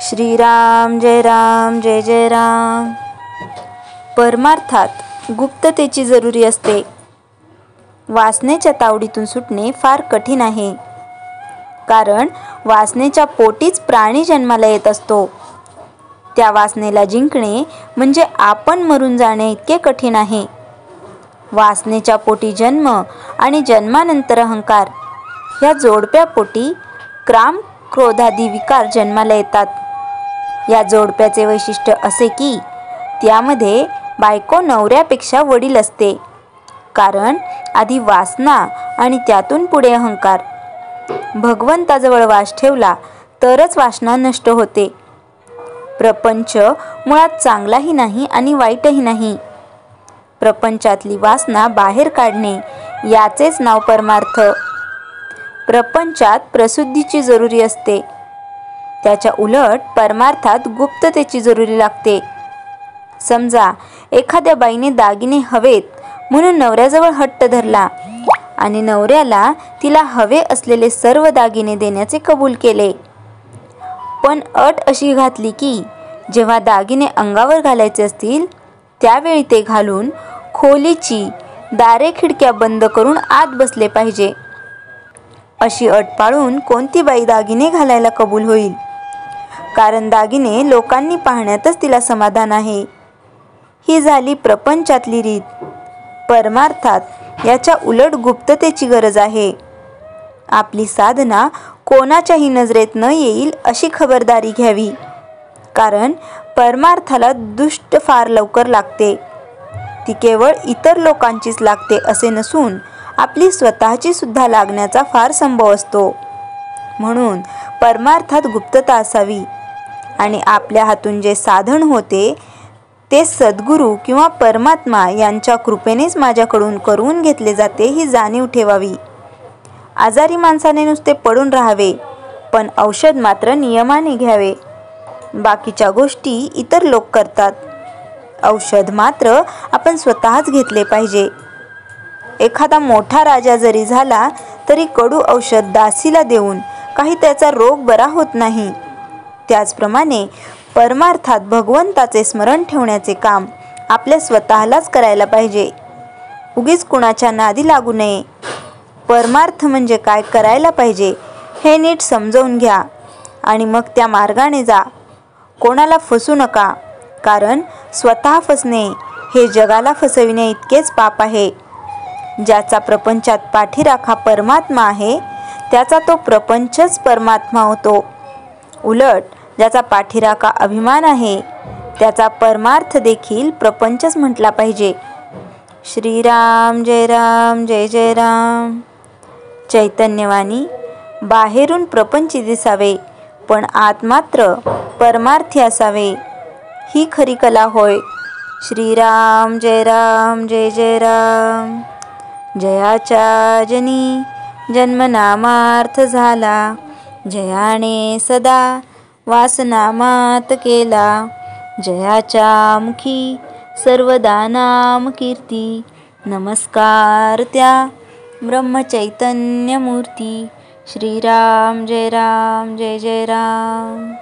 श्रीराम जय जय राम। परमार्थात गुप्ततेची जरुरी असते। वासनेच्या तावडीतून सुटणे फार कठीण आहे, कारण वासनेच्या पोटीच प्राणी जन्माला येत असतो। त्या वासनेला जिंकणे म्हणजे आपण मरून जाणे इतके कठीण आहे। वासनेच्या पोटी जन्म आणि जन्मानंतर अहंकार या जोडप्या पोटी काम क्रोधादी विकार जन्माला येतात। या जोडप्याचे वैशिष्ट्य असे की त्यामध्ये बायको नवऱ्यापेक्षा वडील असते, कारण आधी वासना आणि त्यातून पुढे अहंकार। भगवंताजवळ वास ठेवला तरच वासना नष्ट होते। प्रपंच मुळात चांगलाही नाही आणि वाईटही नाही। प्रपंचातली वासना बाहेर काढणे याचेच नाव परमार्थ। प्रपंचात प्रसिद्धीची जरुरी असते, त्याच्या उलट परमार्थात गुप्ततेची जरुरी लागते। समजा एखाद्या बाईने दागिने हवेत म्हणून नवऱ्याजवळ हट्ट धरला आणि नवऱ्याला तिला हवे असलेले सर्व दागिने देण्याचे कबूल केले, पण अट अशी घातली की जेव्हा दागिने अंगावर घालायचे असतील त्यावेळी ते घालून खोलीची दारे खिडक्या बंद करून आत बसले पाहिजे। अशी अट पाळून कोणती बाई दागिने घालायला कबूल होईल? कारण दागिने लोकांनी पाहण्यातच तिला समाधान आहे। ही झाली प्रपंचातली रीत। परमार्थात याच्या उलट गुप्ततेची गरज आहे। आपली साधना कोणाच्याही नजरेत न येईल अशी खबरदारी घ्यावी, कारण परमार्थाला दुष्ट फार लवकर लागते। ती केवळ इतर लोकांचीच लागते असे नसून आपली स्वतःची सुद्धा लागण्याचा फार संभव असतो। म्हणून परमार्थात गुप्तता असावी आणि आपल्या हातून जे साधन होते ते सद्गुरू किंवा परमात्मा यांच्या कृपेनेच माझ्याकडून करून घेतले जाते ही जाणीव ठेवावी। आजारी माणसाने नुसते पडून राहावे, पण औषध मात्र नियमाने घ्यावे। बाकीच्या गोष्टी इतर लोक करतात, औषध मात्र आपण स्वतःच घेतले पाहिजे। एखादा मोठा राजा जरी झाला तरी कडू औषध दासीला देऊन काही त्याचा रोग बरा होत नाही। त्याचप्रमाणे परमार्थात भगवंताचे स्मरण ठेवण्याचे काम आपल्या स्वतःलाच करायला पाहिजे, उगीच कुणाच्या नादी लागू नये। परमार्थ म्हणजे काय करायला पाहिजे हे नीट समजून घ्या आणि मग त्या मार्गाने जा। कोणाला फसू नका, कारण स्वतः फसणे हे जगाला फसविणे इतकेच पाप आहे। ज्याचा प्रपंचात पाठीराखा परमात्मा आहे त्याचा तो प्रपंचच परमात्मा होतो। उलट ज्याचा पाठीराखा अभिमान आहे त्याचा परमार्थ देखील प्रपंचच म्हटला पाहिजे। श्रीराम जय जय राम। चैतन्यवाणी बाहेरून प्रपंची दिसावे, पण आत मात्र परमार्थी असावे, ही खरी कला होय। श्रीराम जय जय राम। जयाच्या जनी जन्मनामार्थ झाला, जयाने सदा वासनामात केला। जयाच्या मुखी सर्वदा नाम कीर्ती, नमस्कार त्या ब्रह्मचैतन्य मूर्ती। श्रीराम जय जय राम।